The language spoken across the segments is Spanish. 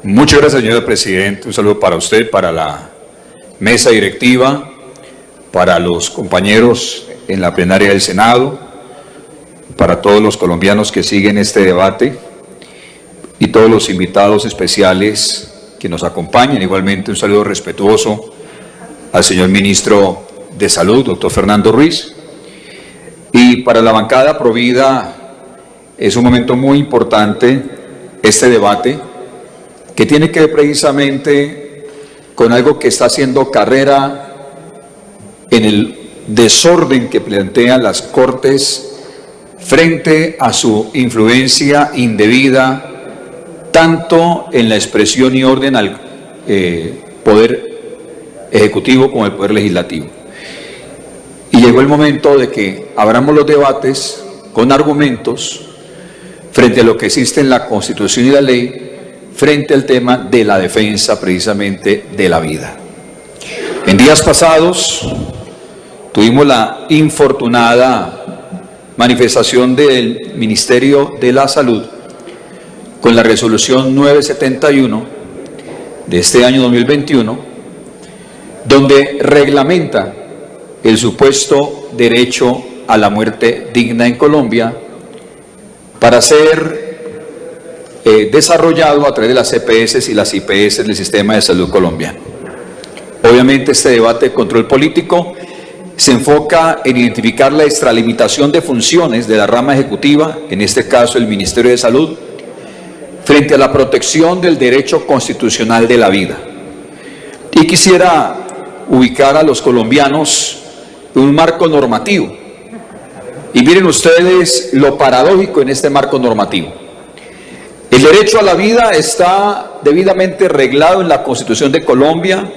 Muchas gracias, señor presidente. Un saludo para usted, para la mesa directiva, para los compañeros en la plenaria del Senado, para todos los colombianos que siguen este debate y todos los invitados especiales que nos acompañan. Igualmente un saludo respetuoso al señor ministro de Salud, doctor Fernando Ruiz. Y para la bancada Provida es un momento muy importante este debate, que tiene que ver precisamente con algo que está haciendo carrera en el desorden que plantean las Cortes frente a su influencia indebida, tanto en la expresión y orden al Poder Ejecutivo como al Poder Legislativo. Y llegó el momento de que abramos los debates con argumentos frente a lo que existe en la Constitución y la ley, frente al tema de la defensa precisamente de la vida. En días pasados tuvimos la infortunada manifestación del Ministerio de la Salud con la resolución 971 de este año 2021, donde reglamenta el supuesto derecho a la muerte digna en Colombia para ser desarrollado a través de las EPS y las IPS del sistema de salud colombiano. Obviamente este debate de control político se enfoca en identificar la extralimitación de funciones de la rama ejecutiva, en este caso el Ministerio de Salud, frente a la protección del derecho constitucional de la vida. Y quisiera ubicar a los colombianos en un marco normativo. Y miren ustedes lo paradójico en este marco normativo. El derecho a la vida está debidamente reglado en la Constitución de Colombia,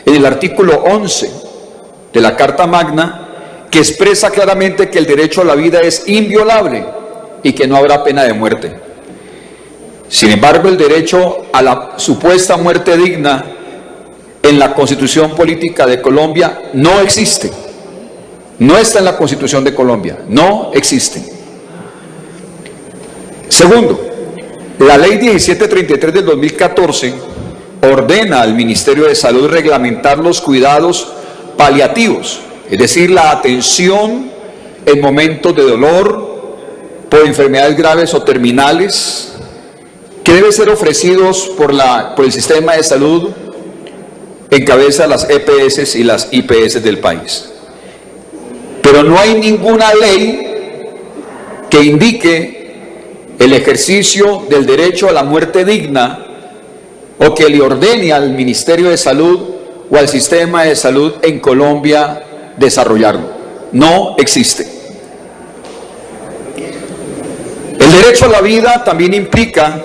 en el artículo 11 de la Carta Magna, que expresa claramente que el derecho a la vida es inviolable y que no habrá pena de muerte. Sin embargo, el derecho a la supuesta muerte digna en la Constitución Política de Colombia no existe. No está en la Constitución de Colombia, no existe. Segundo, la Ley 1733 del 2014 ordena al Ministerio de Salud reglamentar los cuidados paliativos, es decir, la atención en momentos de dolor por enfermedades graves o terminales, que deben ser ofrecidos por el sistema de salud en cabeza de las EPS y las IPS del país. Pero no hay ninguna ley que indique el ejercicio del derecho a la muerte digna o que le ordene al Ministerio de Salud o al sistema de salud en Colombia desarrollarlo. No existe. El derecho a la vida también implica,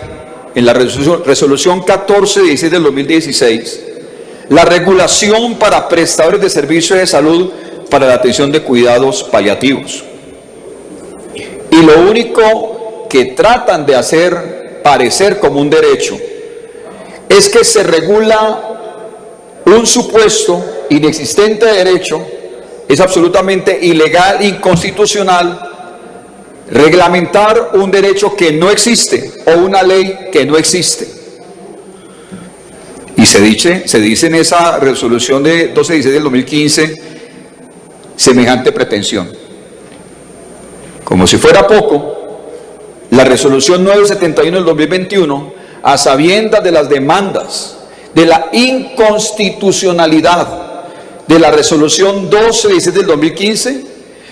en la resolución 1416 del 2016, la regulación para prestadores de servicios de salud para la atención de cuidados paliativos. Y lo único que tratan de hacer parecer como un derecho es que se regula un supuesto inexistente de derecho, es absolutamente ilegal, inconstitucional, reglamentar un derecho que no existe o una ley que no existe. Y se dice en esa resolución de 1216 del 2015 semejante pretensión. Como si fuera poco, la resolución 971 del 2021, a sabiendas de las demandas de la inconstitucionalidad de la resolución 1216 del 2015,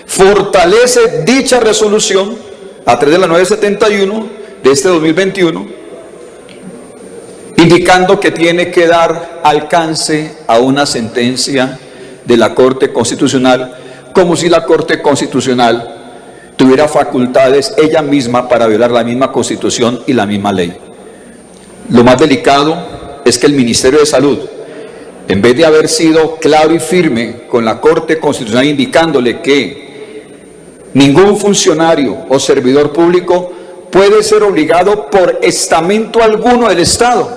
fortalece dicha resolución a través de la 971 de este 2021, indicando que tiene que dar alcance a una sentencia de la Corte Constitucional, como si la Corte Constitucional tuviera facultades ella misma para violar la misma Constitución y la misma ley. Lo más delicado es que el Ministerio de Salud, en vez de haber sido claro y firme con la Corte Constitucional indicándole que ningún funcionario o servidor público puede ser obligado por estamento alguno del Estado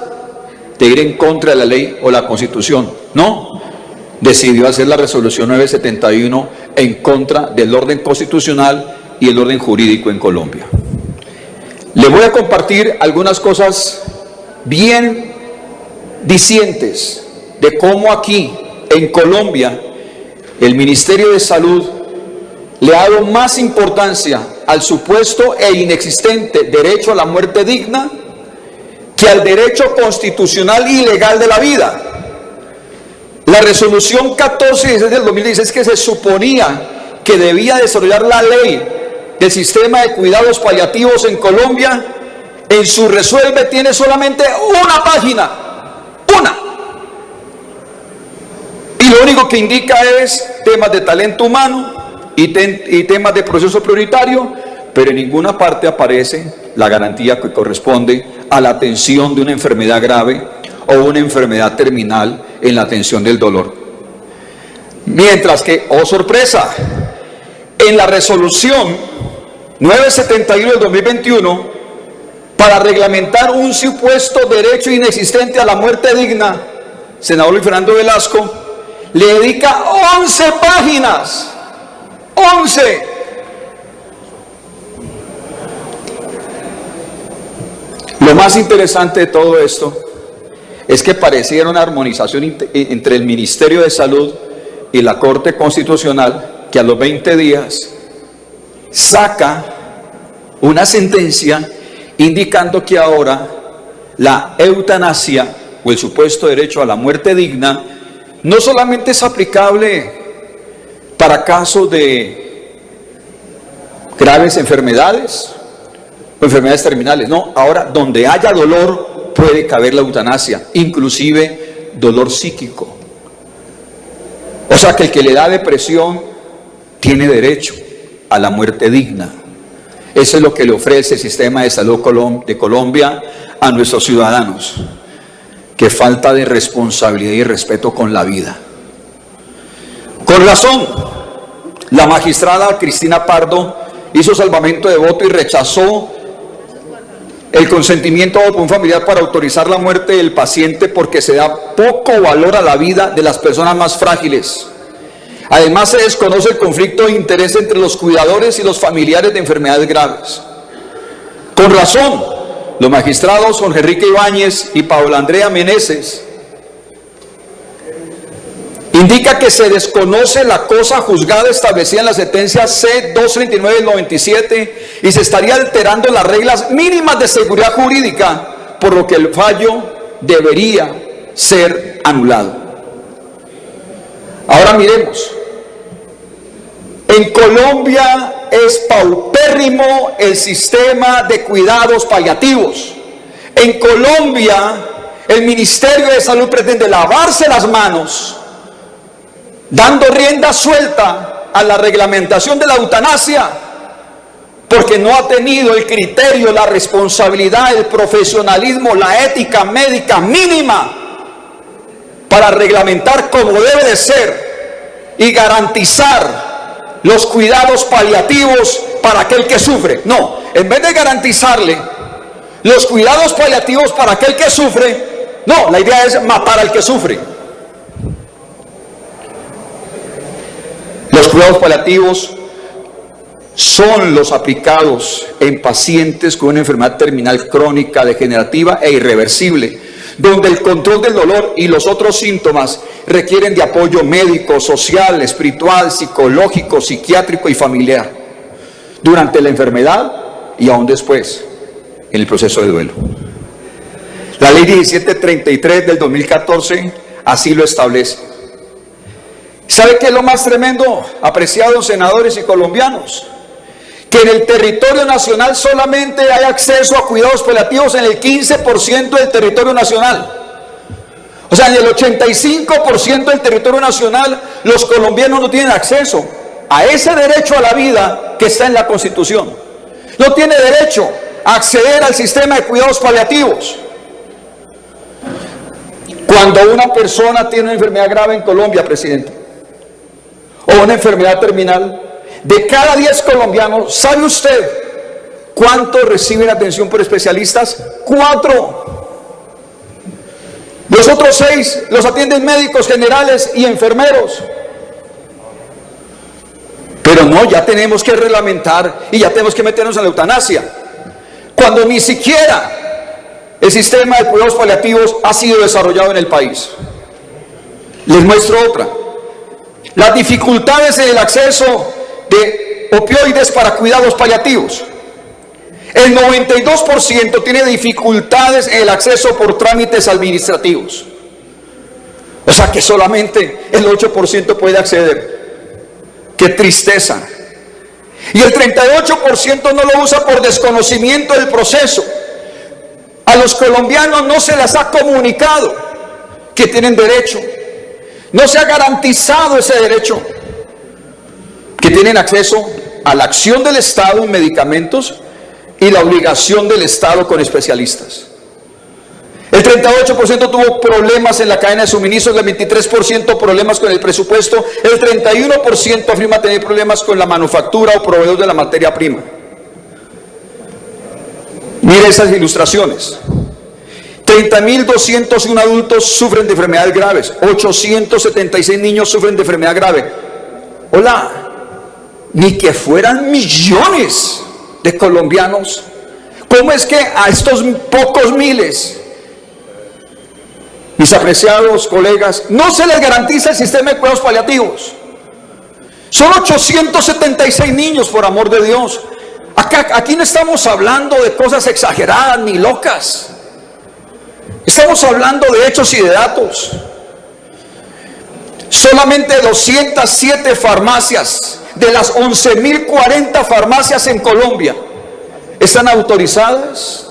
de ir en contra de la ley o la Constitución, no, decidió hacer la resolución 971 en contra del orden constitucional y el orden jurídico en Colombia. Le voy a compartir algunas cosas bien discientes de cómo aquí en Colombia el Ministerio de Salud le ha dado más importancia al supuesto e inexistente derecho a la muerte digna que al derecho constitucional y legal de la vida. La resolución 1416 del 2016, que se suponía que debía desarrollar la ley del sistema de cuidados paliativos en Colombia, en su resuelve tiene solamente una página, una. Y lo único que indica es temas de talento humano y temas de proceso prioritario, pero en ninguna parte aparece la garantía que corresponde a la atención de una enfermedad grave o una enfermedad terminal en la atención del dolor. Mientras que, oh sorpresa, en la resolución 971 del 2021, para reglamentar un supuesto derecho inexistente a la muerte digna, senador Luis Fernando Velasco le dedica 11 páginas, 11. Lo más interesante de todo esto es que pareciera una armonización entre el Ministerio de Salud y la Corte Constitucional, que a los 20 días saca una sentencia indicando que ahora la eutanasia o el supuesto derecho a la muerte digna no solamente es aplicable para casos de graves enfermedades o enfermedades terminales, no, ahora donde haya dolor puede caber la eutanasia, inclusive dolor psíquico. O sea que el que le da depresión tiene derecho a la muerte digna. Eso es lo que le ofrece el sistema de salud de Colombia a nuestros ciudadanos. Qué falta de responsabilidad y respeto con la vida. Con razón, la magistrada Cristina Pardo hizo salvamento de voto y rechazó el consentimiento de un familiar para autorizar la muerte del paciente porque se da poco valor a la vida de las personas más frágiles. Además, se desconoce el conflicto de interés entre los cuidadores y los familiares de enfermedades graves. Con razón, los magistrados Jorge Enrique Ibáñez y Paola Andrea Meneses indica que se desconoce la cosa juzgada establecida en la sentencia C-239 del 97 y se estaría alterando las reglas mínimas de seguridad jurídica, por lo que el fallo debería ser anulado. Ahora miremos. En Colombia es paupérrimo el sistema de cuidados paliativos. En Colombia el Ministerio de Salud pretende lavarse las manos, dando rienda suelta a la reglamentación de la eutanasia, porque no ha tenido el criterio, la responsabilidad, el profesionalismo, la ética médica mínima para reglamentar como debe de ser y garantizar los cuidados paliativos para aquel que sufre. No, en vez de garantizarle los cuidados paliativos para aquel que sufre, no, la idea es matar al que sufre. Los cuidados paliativos son los aplicados en pacientes con una enfermedad terminal crónica, degenerativa e irreversible, donde el control del dolor y los otros síntomas requieren de apoyo médico, social, espiritual, psicológico, psiquiátrico y familiar, durante la enfermedad y aún después, en el proceso de duelo. La ley 1733 del 2014 así lo establece. ¿Sabe qué es lo más tremendo, apreciados senadores y colombianos? Que en el territorio nacional solamente hay acceso a cuidados paliativos en el 15% del territorio nacional. O sea, en el 85% del territorio nacional los colombianos no tienen acceso a ese derecho a la vida que está en la Constitución. No tiene derecho a acceder al sistema de cuidados paliativos. Cuando una persona tiene una enfermedad grave en Colombia, presidente, o una enfermedad terminal, de cada 10 colombianos, ¿sabe usted cuántos reciben atención por especialistas? 4. Los otros 6 los atienden médicos generales y enfermeros. Pero no, ya tenemos que reglamentar y ya tenemos que meternos en la eutanasia, cuando ni siquiera el sistema de cuidados paliativos ha sido desarrollado en el país. Les muestro otra. Las dificultades en el acceso de opioides para cuidados paliativos. El 92% tiene dificultades en el acceso por trámites administrativos. O sea que solamente el 8% puede acceder. ¡Qué tristeza! Y el 38% no lo usa por desconocimiento del proceso. A los colombianos no se les ha comunicado que tienen derecho. No se ha garantizado ese derecho. Que tienen acceso a la acción del Estado en medicamentos y la obligación del Estado con especialistas. El 38% tuvo problemas en la cadena de suministros, el 23% problemas con el presupuesto, el 31% afirma tener problemas con la manufactura o proveedor de la materia prima. Mire esas ilustraciones. 30.201 adultos sufren de enfermedades graves, 876 niños sufren de enfermedad grave. Hola, ni que fueran millones de colombianos. ¿Cómo es que a estos pocos miles, mis apreciados colegas, no se les garantiza el sistema de cuidados paliativos? Son 876 niños, por amor de Dios. Aquí no estamos hablando de cosas exageradas ni locas. Estamos hablando de hechos y de datos. Solamente 207 farmacias de las 11.040 farmacias en Colombia están autorizadas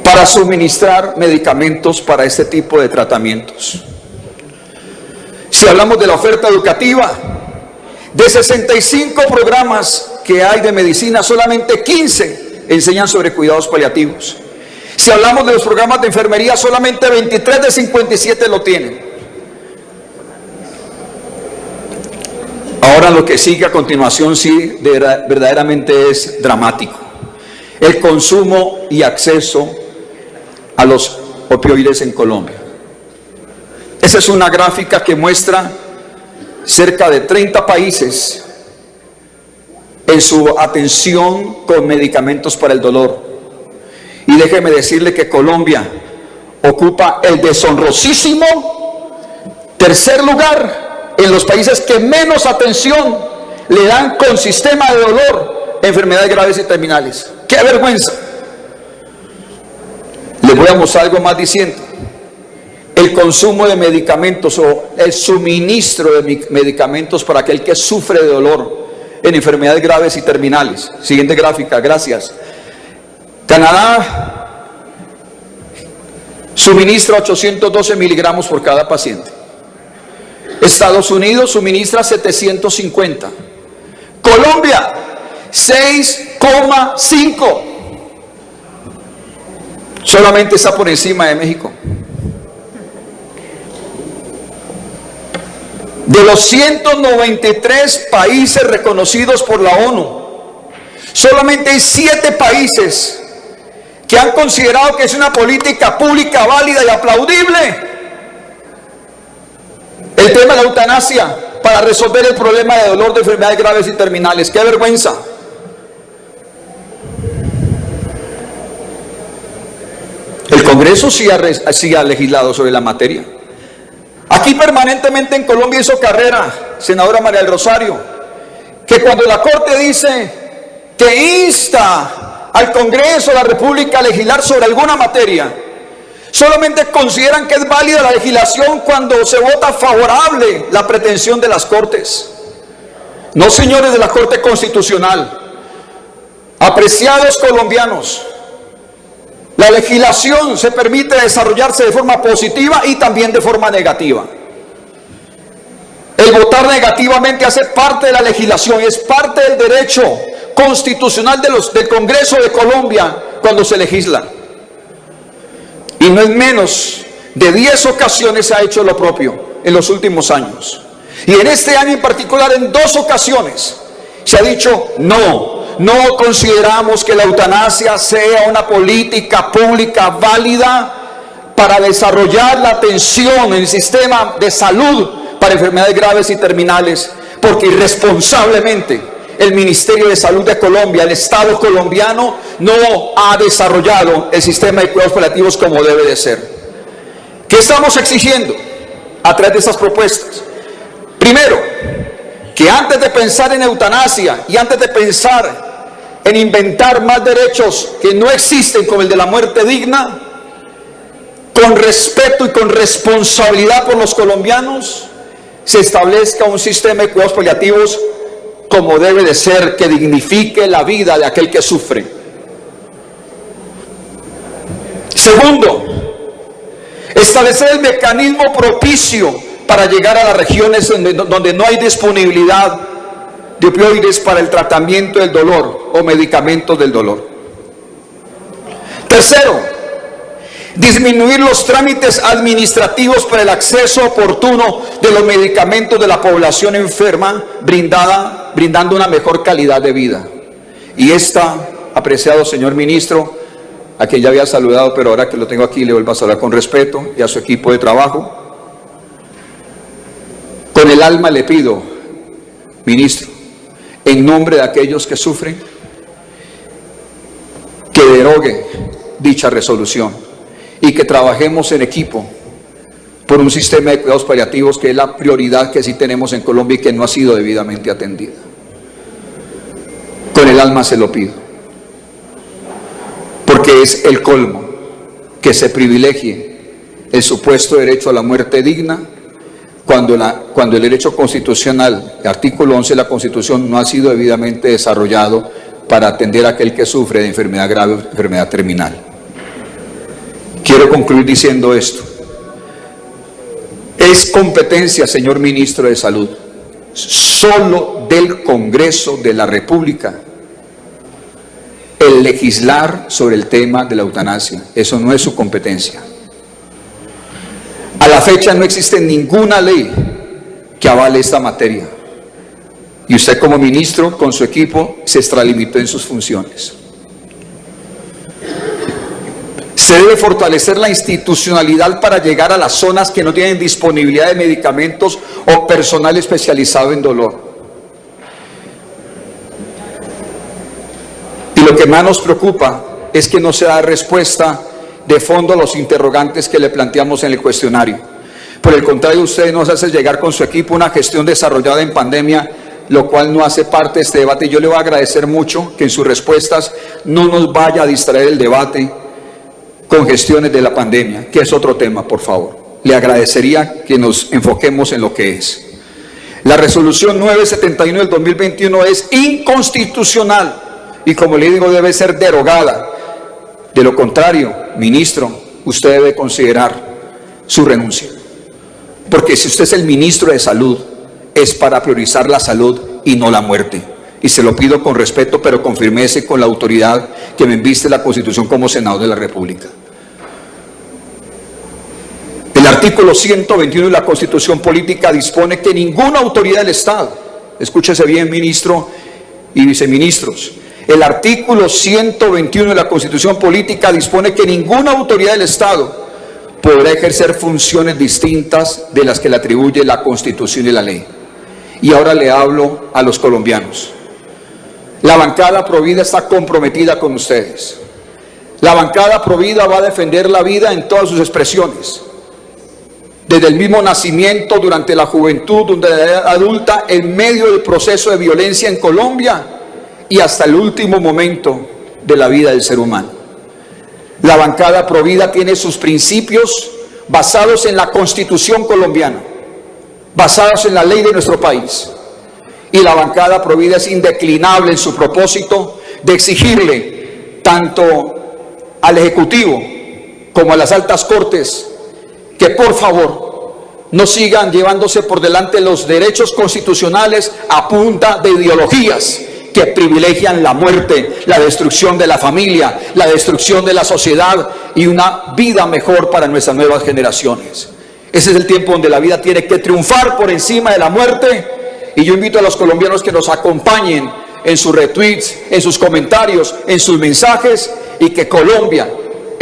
para suministrar medicamentos para este tipo de tratamientos. Si hablamos de la oferta educativa, de 65 programas que hay de medicina, solamente 15 enseñan sobre cuidados paliativos. Si hablamos de los programas de enfermería, solamente 23 de 57 lo tienen. Ahora lo que sigue a continuación sí verdaderamente es dramático. El consumo y acceso a los opioides en Colombia. Esa es una gráfica que muestra cerca de 30 países en su atención con medicamentos para el dolor. Y déjeme decirle que Colombia ocupa el deshonrosísimo tercer lugar en los países que menos atención le dan con sistema de dolor a enfermedades graves y terminales. ¡Qué vergüenza! Les voy a mostrar algo más diciendo. El consumo de medicamentos o el suministro de medicamentos para aquel que sufre de dolor en enfermedades graves y terminales. Siguiente gráfica, gracias. Canadá suministra 812 miligramos por cada paciente. Estados Unidos suministra 750. Colombia, 6,5. Solamente está por encima de México. De los 193 países reconocidos por la ONU, solamente hay 7 países que han considerado que es una política pública válida y aplaudible el tema de la eutanasia para resolver el problema de dolor de enfermedades graves y terminales. ¡Qué vergüenza! El Congreso sí ha legislado sobre la materia. Aquí permanentemente en Colombia hizo carrera, senadora María del Rosario, que cuando la Corte dice que insta al Congreso de la República a legislar sobre alguna materia, solamente consideran que es válida la legislación cuando se vota favorable la pretensión de las Cortes. No, señores de la Corte Constitucional, apreciados colombianos, la legislación se permite desarrollarse de forma positiva y también de forma negativa. El votar negativamente hace parte de la legislación, es parte del derecho constitucional del Congreso de Colombia cuando se legisla. Y no en menos de 10 ocasiones se ha hecho lo propio en los últimos años. Y en este año en particular, en 2 ocasiones, se ha dicho no consideramos que la eutanasia sea una política pública válida para desarrollar la atención en el sistema de salud para enfermedades graves y terminales, porque irresponsablemente el Ministerio de Salud de Colombia, el Estado colombiano, no ha desarrollado el sistema de cuidados paliativos como debe de ser. ¿Qué estamos exigiendo a través de estas propuestas? Primero, que antes de pensar en eutanasia y antes de pensar en inventar más derechos que no existen, como el de la muerte digna, con respeto y con responsabilidad por los colombianos, se establezca un sistema de cuidados paliativos como debe de ser, que dignifique la vida de aquel que sufre. Segundo, establecer el mecanismo propicio para llegar a las regiones donde no hay disponibilidad de opioides para el tratamiento del dolor o medicamentos del dolor. Tercero, disminuir los trámites administrativos para el acceso oportuno de los medicamentos de la población enferma, brindando una mejor calidad de vida. Y esta, apreciado señor ministro, a quien ya había saludado, pero ahora que lo tengo aquí le vuelvo a saludar con respeto, y a su equipo de trabajo, con el alma le pido, ministro, en nombre de aquellos que sufren, que derogue dicha resolución y que trabajemos en equipo por un sistema de cuidados paliativos que es la prioridad que sí tenemos en Colombia y que no ha sido debidamente atendida. Con el alma se lo pido, porque es el colmo que se privilegie el supuesto derecho a la muerte digna cuando el derecho constitucional, el artículo 11 de la Constitución, no ha sido debidamente desarrollado para atender a aquel que sufre de enfermedad grave o enfermedad terminal. Quiero concluir diciendo esto. Es competencia, señor ministro de Salud, solo del Congreso de la República el legislar sobre el tema de la eutanasia. Eso no es su competencia. A la fecha no existe ninguna ley que avale esta materia. Y usted como ministro, con su equipo, se extralimitó en sus funciones. Se debe fortalecer la institucionalidad para llegar a las zonas que no tienen disponibilidad de medicamentos o personal especializado en dolor. Y lo que más nos preocupa es que no se da respuesta de fondo a los interrogantes que le planteamos en el cuestionario. Por el contrario, usted nos hace llegar con su equipo una gestión desarrollada en pandemia, lo cual no hace parte de este debate. Y yo le voy a agradecer mucho que en sus respuestas no nos vaya a distraer el debate con gestiones de la pandemia, que es otro tema, por favor. Le agradecería que nos enfoquemos en lo que es. La resolución 971 del 2021 es inconstitucional y, como le digo, debe ser derogada. De lo contrario, ministro, usted debe considerar su renuncia. Porque si usted es el ministro de Salud, es para priorizar la salud y no la muerte. Y se lo pido con respeto, pero con firmeza y con la autoridad que me inviste la Constitución como senador de la República. El artículo 121 de la Constitución Política dispone que ninguna autoridad del Estado, escúchese bien, ministro y viceministros, el artículo 121 de la Constitución Política dispone que ninguna autoridad del Estado podrá ejercer funciones distintas de las que le atribuye la Constitución y la ley. Y ahora le hablo a los colombianos. La bancada Provida está comprometida con ustedes. La bancada Provida va a defender la vida en todas sus expresiones. Desde el mismo nacimiento, durante la juventud, durante la edad adulta, en medio del proceso de violencia en Colombia y hasta el último momento de la vida del ser humano. La bancada Provida tiene sus principios basados en la Constitución colombiana, basados en la ley de nuestro país. Y la bancada Provida es indeclinable en su propósito de exigirle tanto al Ejecutivo como a las altas cortes que por favor no sigan llevándose por delante los derechos constitucionales a punta de ideologías que privilegian la muerte, la destrucción de la familia, la destrucción de la sociedad y una vida mejor para nuestras nuevas generaciones. Ese es el tiempo donde la vida tiene que triunfar por encima de la muerte. Y yo invito a los colombianos que nos acompañen en sus retweets, en sus comentarios, en sus mensajes, y que Colombia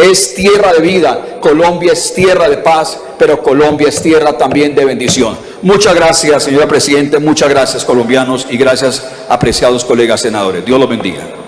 es tierra de vida, Colombia es tierra de paz, pero Colombia es tierra también de bendición. Muchas gracias, señora Presidenta, muchas gracias, colombianos, y gracias, apreciados colegas senadores. Dios los bendiga.